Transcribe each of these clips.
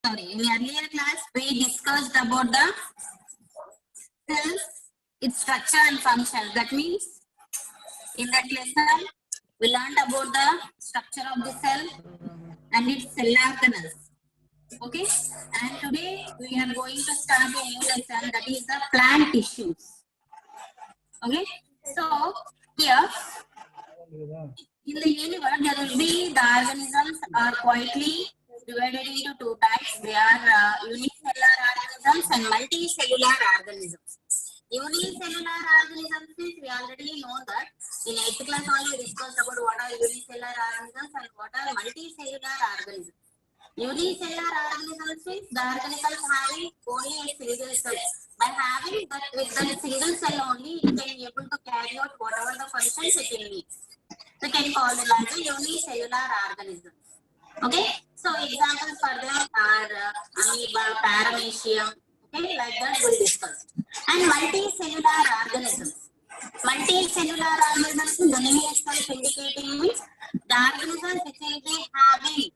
sorry, in earlier class we discussed about the cells, its structure and function. That means in that lesson we learned about the structure of the cell and its cell organelles. Okay, and today we are going to start a new lesson, that is the plant tissues. Okay, so here in the universe there will be the organisms are quietly divided into two types. They are unicellular organisms and multicellular organisms. Unicellular organisms is, we already know that in 8th class only we discussed about what are unicellular organisms and what are multicellular organisms. Unicellular organisms is the organisms having only a single cell. By having that, with that single cell only, it can be able to carry out whatever the functions it needs. We can call them as a unicellular organisms. Okay, so examples for them are amoeba, paramecium. Okay, like that we discussed. And multicellular organisms. Multicellular organisms, the name itself indicating means the organisms which will be having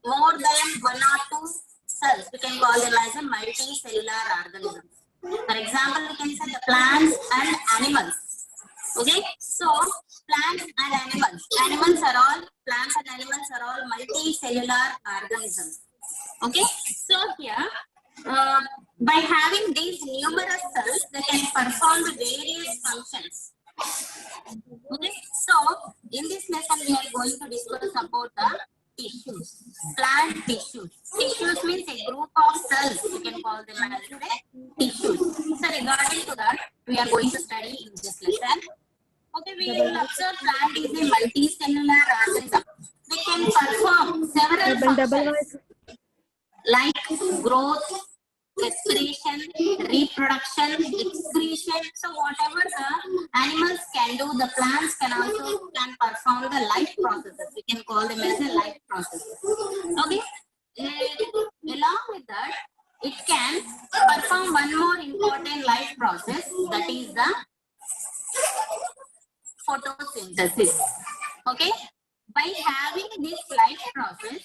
more than one or two cells. We can call them as a multicellular organisms. For example, we can say the plants and animals. Okay, so plants and animals. Plants and animals are all multicellular organisms. Okay, so here by having these numerous cells, they can perform the various functions. Okay, so in this lesson we are going to discuss about the tissues, plant tissues. Tissues means a group of cells. We can call them as tissues. So regarding to that, we are going to study in this lesson. Okay, we will observe plant is a multicellular organism. They can perform several functions like growth, respiration, reproduction, excretion. So whatever the animals can do, the plants can also perform the life processes. We can call them as a life processes. Okay. Along with that, it can perform one more important life process, that is the photosynthesis. Okay. By having this life process,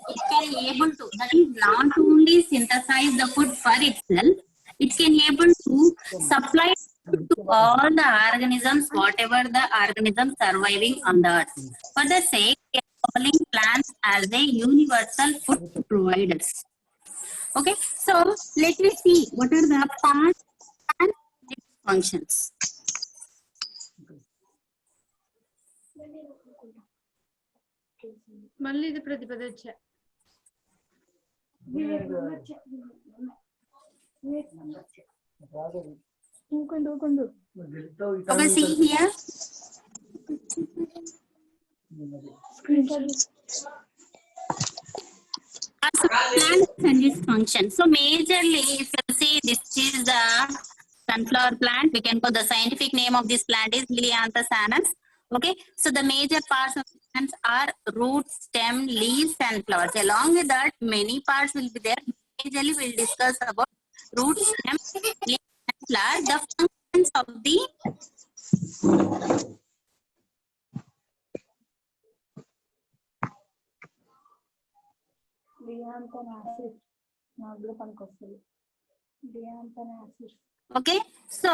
it can able to, that is not only synthesize the food for itself, it can able to supply to all the organisms, whatever the organisms surviving on the earth. For the sake, we are calling plants as a universal food providers. Okay, so let me see what are the parts and its functions. మళ్ళీ ఇది ప్రతిపదచ్చ Okay, see here. Plants and its function. So majorly, if you see, this is the sunflower plant. We can put the scientific name of this plant is Liliantha sanus. Okay, so the major parts of plants are root, stem, leaves, and flowers. Along with that, many parts will be there. Majorly, we'll discuss about root, stem, leaves, and flowers. The functions of the okay, so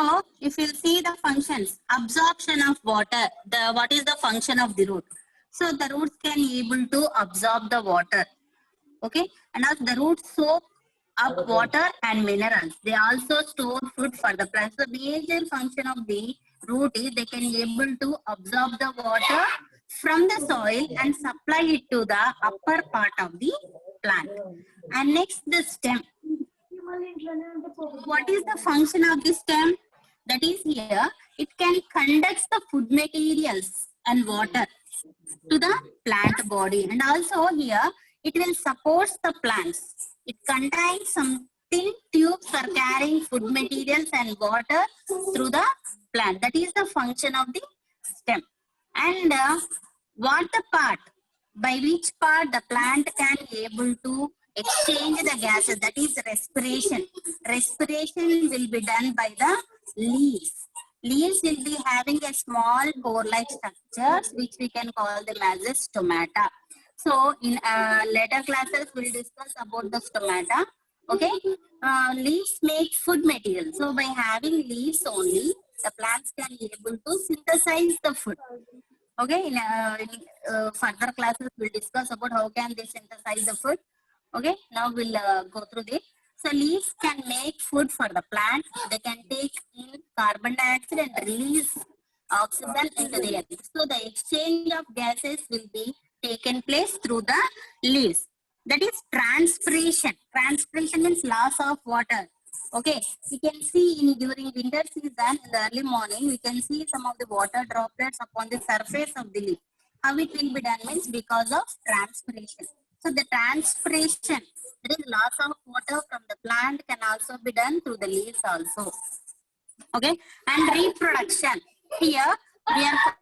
if you see the functions, absorption of water, what is the function of the root? So the roots can able to absorb the water. Okay, and as the roots soak up water and minerals, they also store food for the plants. The major function of the root is they can able to absorb the water from the soil and supply it to the upper part of the plant. And next, the stem. What is the function of the stem? That is here, it can conduct the food materials and water to the plant body. And also here, it will support the plants. It contains some thin tubes for carrying food materials and water through the plant. That is the function of the stem. And what the part, by which part the plant can able to exchange the gases, that is respiration. Respiration will be done by the leaves. Leaves will be having a small pore-like structures which we can call them as a stomata. So in later classes we'll discuss about the stomata. Okay, leaves make food material. So by having leaves only, the plants can be able to synthesize the food. Okay, in further classes we'll discuss about how can they synthesize the food. Okay, now we'll go through this. So leaves can make food for the plant. They can take in carbon dioxide and release oxygen into the air. So the exchange of gases will be taken place through the leaves. That is transpiration. Transpiration means loss of water. Okay, we can see during winter season in the early morning, we can see some of the water droplets upon the surface of the leaf. How it will be done means because of transpiration. So the transpiration, there is loss of water from the plant, can also be done through the leaves also. Okay, and reproduction. Here we are.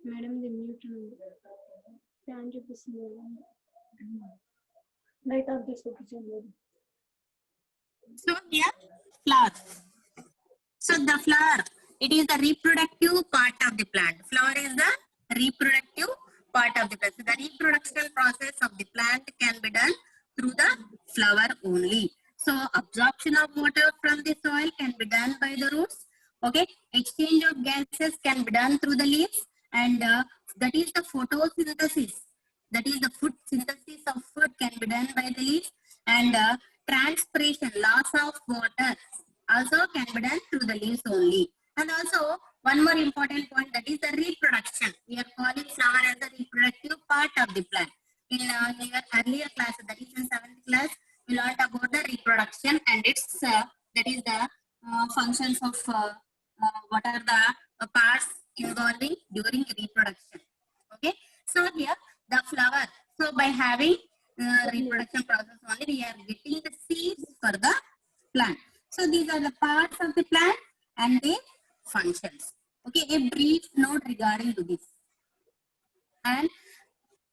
Madam, the mute fan చూపిస్తుంది light off this చూపించండి. So here flower. So the flower, it is the reproductive part of the plant. Flower is the reproductive part of the plant. So the reproduction process of the plant can be done through the flower only. So absorption of water from the soil can be done by the roots. Okay, exchange of gases can be done through the leaves, and that is the photosynthesis. That is the food synthesis of food can be done by the leaves, and transpiration, loss of water, also can be done through the leaves only. And also one more important point, that is the reproduction. We are calling flower as the reproductive part of the plant. In your earlier class, that is in 7th class, we learned about the reproduction and its that is the functions of what are the parts involving during reproduction. Okay, so here the flower. So by having reproduction process only, we are getting the seeds for the plant. So these are the parts of the plant and their functions. Okay, a brief note regarding to this. And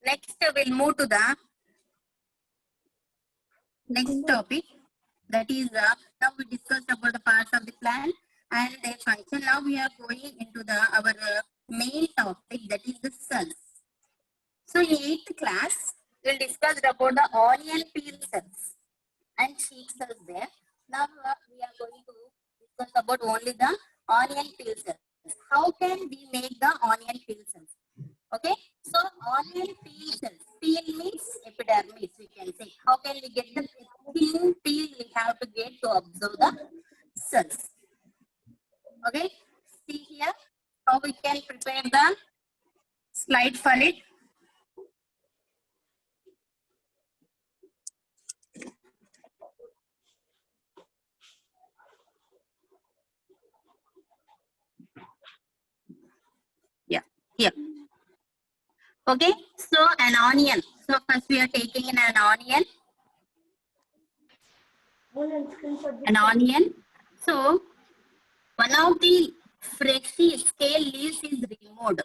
next we'll move to the next topic. That is now we discussed about the parts of the plant and their function. Now we are going into the our main topic, that is the cells. So in 8th class, we'll discuss about the onion peel cells and cheek cells there. Now we are going to discuss about only the onion peel cells. How can we make the onion peel cells? Okay, so onion peel cells. Peel means epidermis, we can say. How can we get the thin peel we have to get to observe the cells? Okay, see here how we can prepare the slide for it. Yeah, here. Okay, so an onion. So first we are taking in an onion. An onion. So one of the fleshy scale leaves is removed.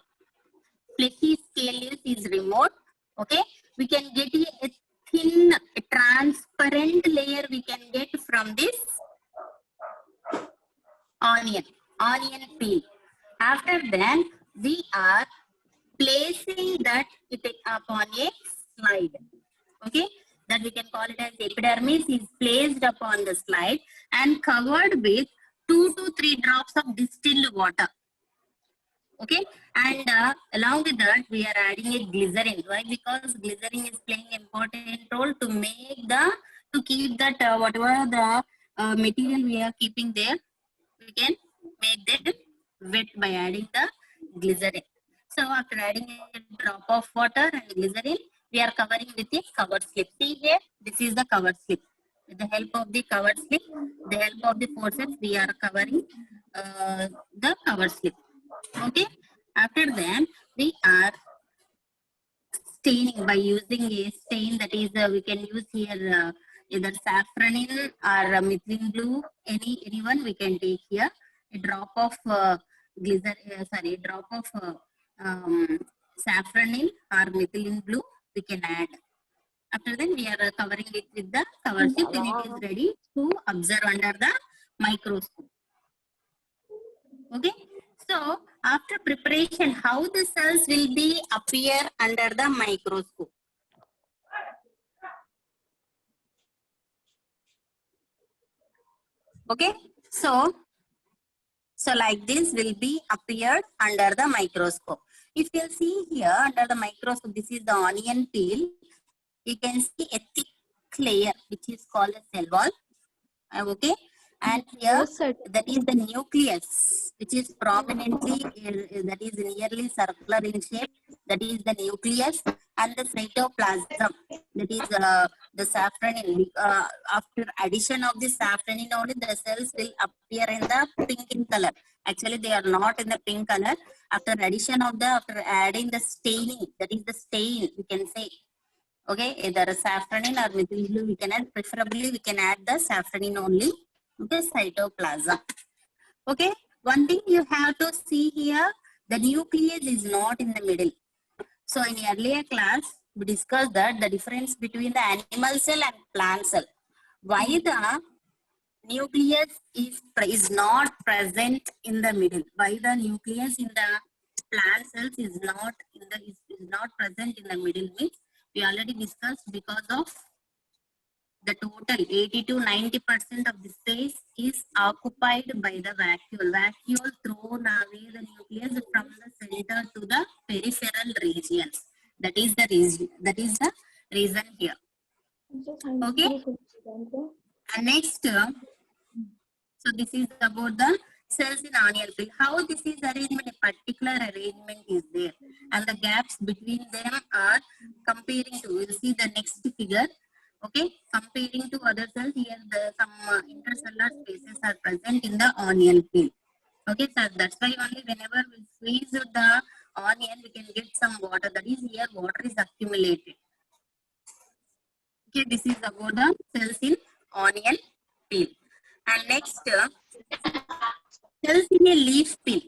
Fleshy scale leaves is removed. Okay, we can get a thin, a transparent layer we can get from this onion peel. After that, we are placing that upon a slide. Okay, that we can call it as epidermis is placed upon the slide and covered with 2 to 3 drops of distilled water. Okay, and along with that we are adding a glycerin. Why? Because glycerin is playing an important role to make to keep that whatever the material we are keeping there, we can make them wet by adding the glycerin. So after adding a drop of water and glycerin, we are covering with a cover slip. See here, this is the cover slip. With the help of the cover slip, the help of the forceps, we are covering the cover slip. Okay. After that, we are staining by using a stain, that is we can use here either saffronine or methylene blue. Anyone we can take here a drop of drop of safranin or methylene blue we can add. After that, we are covering it with the cover slip when it is ready to observe under the microscope. Okay. So after preparation, how the cells will be appear under the microscope? Okay. So like this will be appeared under the microscope. If you see here under the microscope, this is the onion peel. You can see a thick layer which is called a cell wall. Okay, and here that is the nucleus, which is prominently that is nearly circular in shape. That is the nucleus, and the cytoplasm, that is the safranin. After addition of the safranin only, the cells will appear in the pink in color. Actually, they are not in the pink color. After addition of after adding the staining, that is the stain, you can say. Okay, either safranin or methylene blue we can add. Preferably, we can add the safranin only. Okay, cytoplasm. Okay, one thing you have to see here, the nucleus is not in the middle. So in earlier class, we discussed that the difference between the animal cell and plant cell. Why the nucleus is not present in the middle? Why the nucleus in the plant cells is not present in the middle means we already discussed, because of the total 80 to 90% of the space is occupied by the vacuole. Vacuole thrown away the nucleus from the center to the peripheral regions. That is the reason. That is the reason here. Okay. And next, so this is about the cells in onion peel. How this is arrangement, a particular arrangement is there, and the gaps between them are comparing to. You see the next figure. Okay, comparing to other cells, here some intercellular spaces are present in the onion peel. Okay, so that's why only whenever we squeeze the onion, we can get some water. That is, here water is accumulated. Okay, this is about the cells in onion peel. And next, cells in a leaf peel.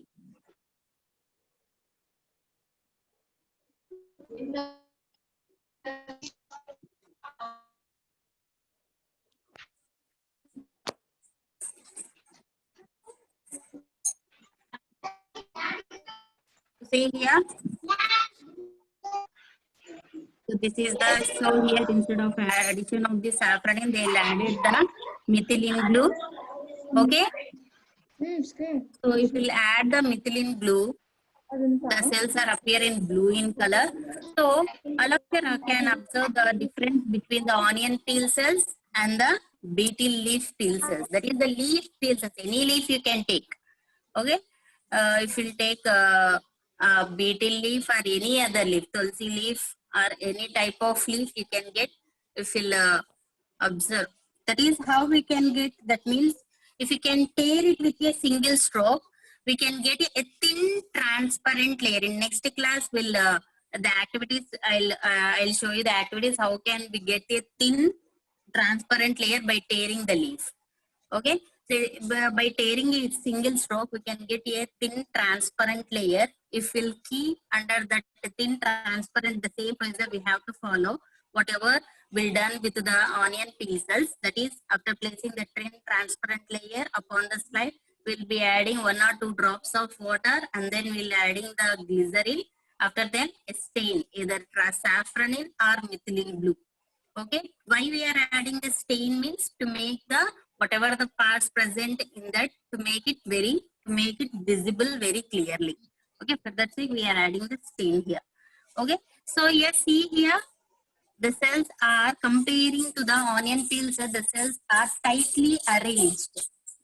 See here. So this is here instead of addition of the safranin, they added the methylene blue. Okay. So if we'll add the methylene blue, the cells are appear in blue in color. So Alakara can observe the difference between the onion peel cells and the beetle leaf peel cells. That is the leaf peel cells. Any leaf you can take. Okay. If you take beetle leaf or any other leaf, tulsi leaf or any type of leaf you can get, if you observe. That is how we can get. That means if you can tear it with a single stroke, we can get a thin transparent layer. In next class, we'll the activities. I'll show you the activities. How can we get a thin transparent layer by tearing the leaf? Okay. So by tearing a single stroke, we can get a thin transparent layer. If we'll keep under that thin transparent, the same procedure we have to follow. Whatever we'll done with the onion peel cells, that is, after placing the thin transparent layer upon the slide, we'll be adding 1 or 2 drops of water, and then we'll adding the glycerin. After that, a stain, either safranin or methylene blue. Okay, why we are adding the stain means to make the whatever the parts present in that, to make it visible very clearly. Okay, for that sake we are adding the stain here. Okay, so here see here the cells are comparing to the onion peel cells. The cells are tightly arranged.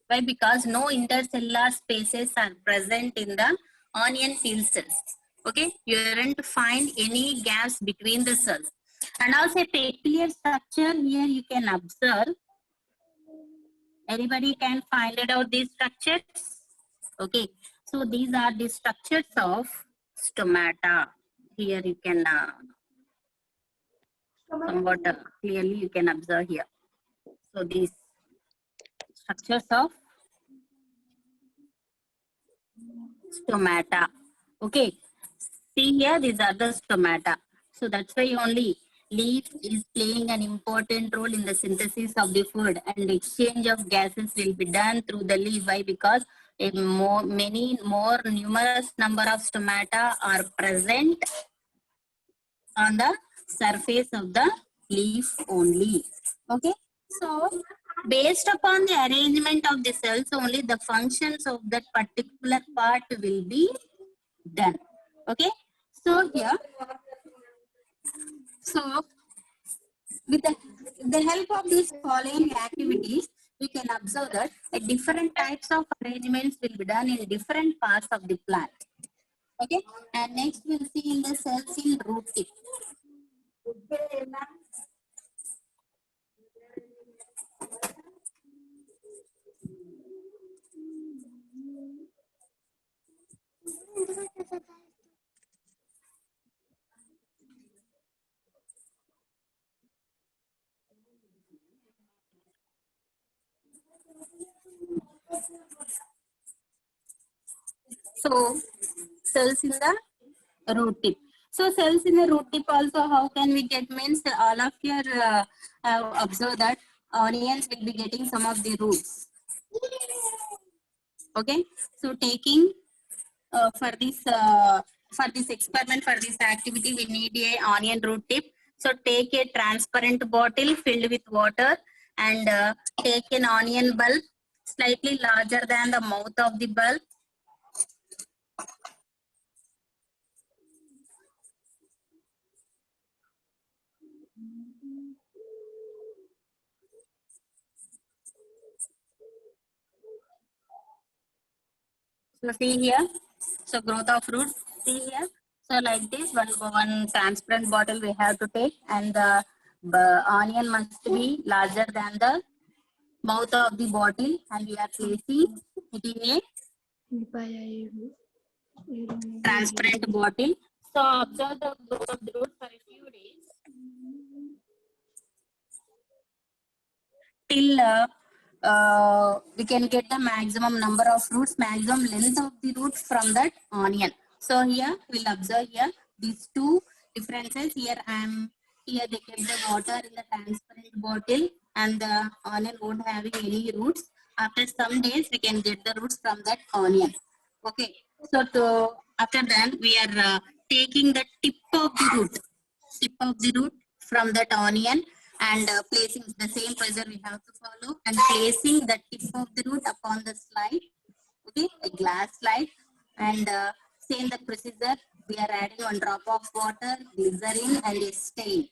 Why? Because no intercellular spaces are present in the onion peel cells. Okay, you aren't find any gaps between the cells. And also a peculiar structure here you can observe. Anybody can find it out these structures? Okay, so these are the structures of stomata. Here you can somewhat clearly you can observe here. So these structures of stomata. Okay. See here, these are the stomata. So that's why only leaf is playing an important role in the synthesis of the food, and exchange of gases will be done through the leaf. Why? Because many more numerous number of stomata are present on the surface of the leaf only. Okay. So based upon the arrangement of the cells only, the functions of that particular part will be done. Okay. So here, so with the help of these following activities, we can observe that different types of arrangements will be done in different parts of the plant. Okay. And next we'll see in the cells in root tip. So cells in the root tip. So cells in the root tip also, how can we get? Means all of you have observed that onions will be getting some of the roots. Okay. So taking for this experiment, for this activity, we need a onion root tip. So take a transparent bottle filled with water and take an onion bulb slightly larger than the mouth of the bulb. So see here, so growth of roots, see here. So like this, one transparent bottle we have to take, and the onion must be larger than the mouth of the bottle, and we are placing it in a transparent bottle. So observe the growth of the root for a few days till we can get the maximum number of roots, maximum length of the roots from that onion. So here we'll observe here these two differences. Here here they kept the water in the transparent bottle, and the onion won't having any roots. After some days we can get the roots from that onion. Okay. So after that we are taking the tip of the root from that onion, and placing the same procedure we have to follow, and placing the tip of the root upon the slide, okay, a glass slide, and same the procedure. We are adding 1 drop of water, glycerin, and a stain.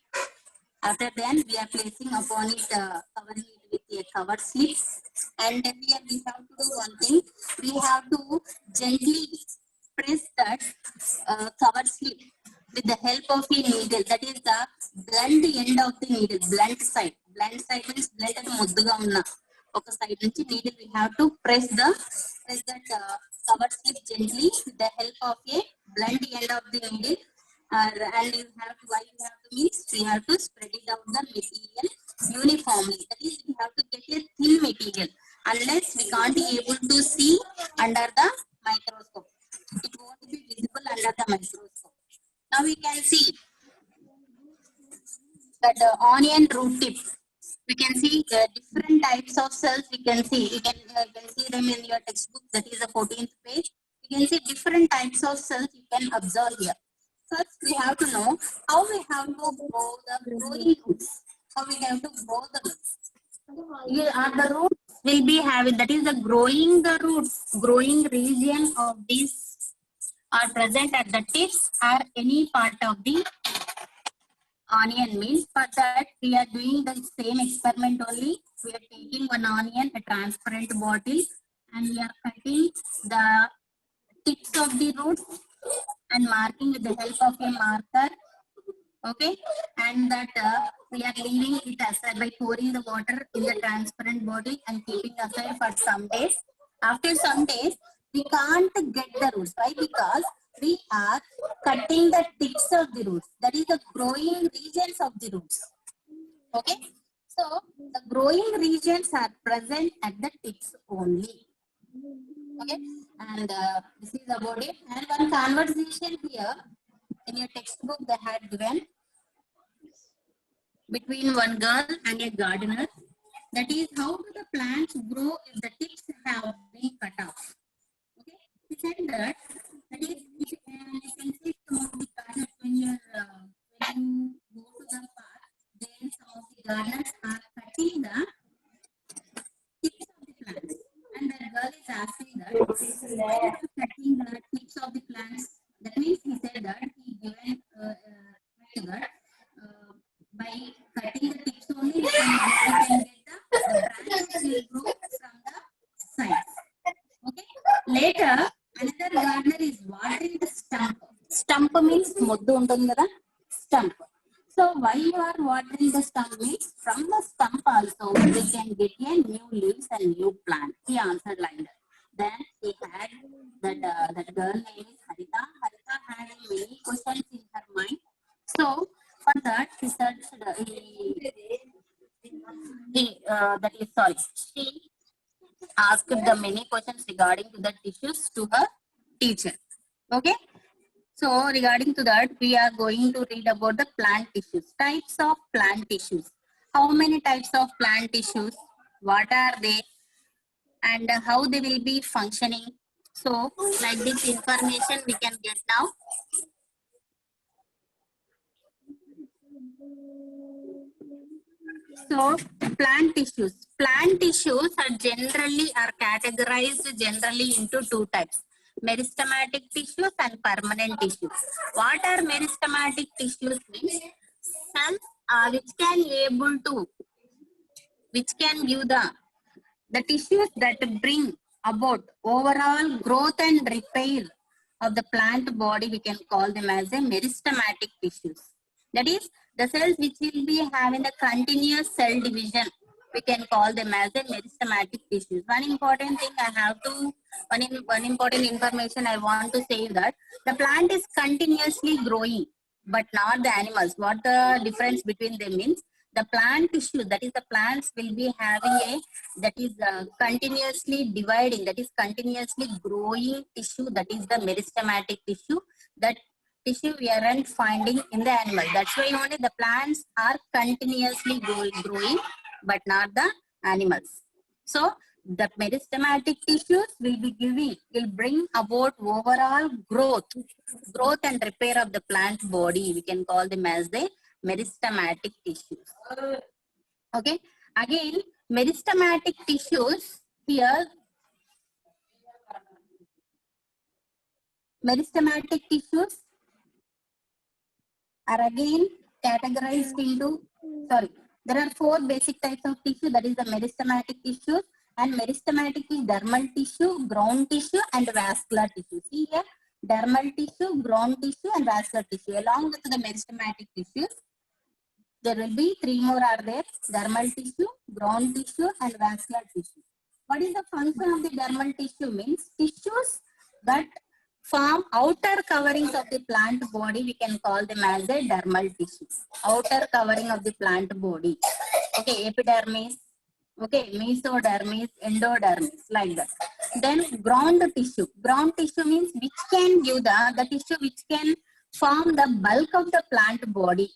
After then, we are placing upon it, covering it with a cover slip. And then we have to do one thing. We have to gently press that cover slip with the help of a needle. That is the blunt end of the needle, blunt side. Blunt side means blunt and mudduga unna. Okay, side nunchi needle we have to press that cover slip gently with the help of a blunt end of the needle. And you have to, why you have to means we have to spread it out the material uniformly. That is, we have to get a thin material. Unless we can't be able to see under the microscope, it won't be visible under the microscope. Now we can see that onion root tip. We can see different types of cells. We can see them in your textbook. That is the 14th page. You can see different types of cells you can observe here. First, we have to know how we have to grow the growing roots. How we have to grow the roots. The roots will be having, that is the growing region of these are present at the tips or any part of the onion. Means for that we are doing the same experiment only. We are taking one onion, a transparent bottle, and we are cutting the tips of the roots and marking with the help of a marker. Okay, and that we are leaving it aside by pouring the water in the transparent bottle and keeping aside for some days. After some days, we can't get the roots. Why? Because we are cutting the tips of the roots. That is the growing regions of the roots. Okay, so the growing regions are present at the tips only. Okay, and this is about it. And one conversation here in your textbook they had given between one girl and a gardener. That is, how do the plants grow if the tips have been cut off? Okay, he said that is, if, you can see some of the gardeners when you go to the park, then some of the gardeners are cutting the tips of the plants. And the girl is asking that, why are you cutting the tips of the plants? That means he said that he given that by cutting the tips only we can get the branches will grow from the sides. Okay. Later, another gardener is watering the stump. Stump means moddu ఉంటుంది కదా, stump. So why you are watering the stump means from the stump also we can get a new leaves and new plant. He answered like that. Then he had that girl name is Harita. Harita had many questions in her mind. So for that he searched. She asked the many questions regarding to the tissues to her teacher. Okay. So regarding to that, we are going to read about the plant tissues. Types of plant tissues. How many types of plant tissues? What are they? And how they will be functioning. So like this information we can get now. So plant tissues. Plant tissues are categorized generally into two types: meristematic tissues and permanent tissues. What are meristematic tissues means? Cells which can give the tissues that bring about overall growth and repair of the plant body, we can call them as a meristematic tissues. That is, the cells which will be having a continuous cell division, we can call them as a meristematic tissues. One important thing one important information I want to say that the plant is continuously growing, but not the animals. What the difference between them means? The plant tissue, that is the plants will be having that is continuously dividing, that is continuously growing tissue, that is the meristematic tissue. That tissue we aren't finding in the animal. That's why only the plants are continuously growing, but not the animals. So the meristematic tissues will bring about overall growth and repair of the plant body. We can call them as the meristematic tissues. Okay. Again, meristematic tissues here. Meristematic tissues are again categorized into, there are 4 basic types of tissue, that is the meristematic tissues. And meristematic is dermal tissue, ground tissue and vascular tissue. See here, dermal tissue, ground tissue and vascular tissue. Along with the meristematic tissues, there will be 3 more are there: dermal tissue, ground tissue and vascular tissue. What is the function of the dermal tissue means? Tissues that form outer coverings of the plant body, we can call them as a dermal tissue. Outer covering of the plant body. Okay, epidermis, okay, mesodermis, endodermis, like that. Then ground tissue. Ground tissue means which can give the tissue which can form the bulk of the plant body.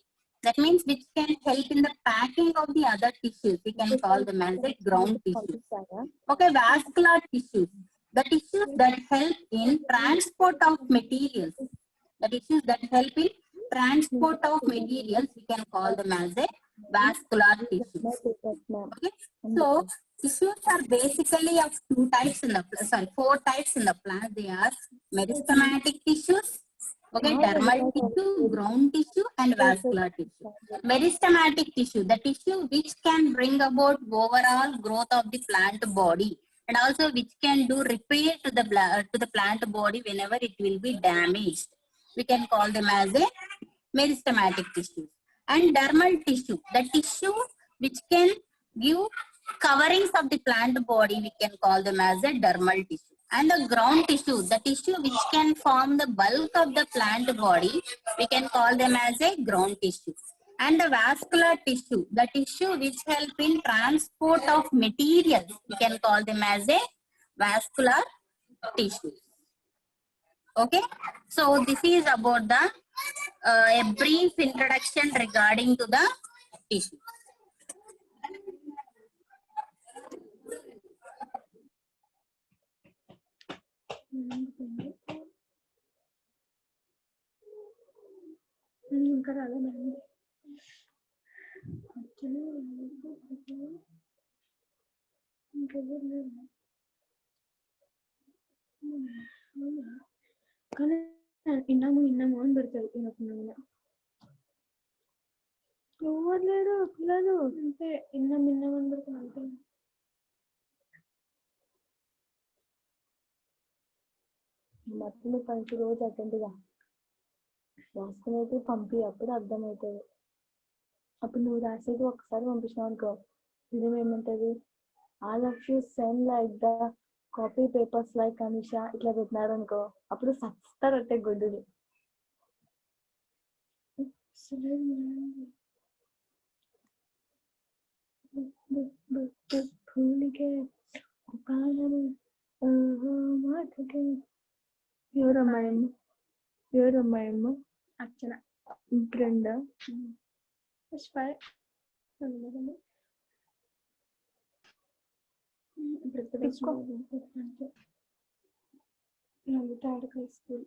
That means which can help in the packing of the other tissues. We can call them as a ground tissue. Okay, vascular tissues. The tissues that help in transport of materials. The tissues that help in transport of materials, we can call them as a vascular tissues. Okay, so tissues are basically of 4 types in the plant. They are meristematic tissues, okay, dermal tissue, ground tissue and vascular tissue. Meristematic tissue, the tissue which can bring about overall growth of the plant body and also which can do repair to the plant body whenever it will be damaged. We can call them as a meristematic tissue. And dermal tissue, the tissue which can give coverings of the plant body, we can call them as a dermal tissue. And the ground tissue, the tissue which can form the bulk of the plant body, we can call them as a ground tissue. And the vascular tissue, the tissue which help in transport of materials, we can call them as a vascular tissues. Okay, so this is about the a brief introduction regarding to the tissues. ఇంకా రాలేదండి. ఇంకెవరు లేరు. కానీ విన్నాము అని పెడతారు వినకుండా. ఎవరు లేరు పిల్లలు అంటే విన్నాం అని పెడతారు అంతే. మధ్యలో పనికి రోజు అటెండ్గా రాసుకునేది పంపి అప్పుడు అర్థమవుతుంది. అప్పుడు నువ్వు రాసేది ఒకసారి పంపించినావు అనుకో, నిజం ఏమంటది, all of you send like the copy papers like Anisha ఇట్లా పెట్టినారు అనుకో, అప్పుడు సస్తారు అంటే గుడ్డుని. ఎవరమ్మాయమ్మ అర్చన ఫ్రెండ్ స్కూల్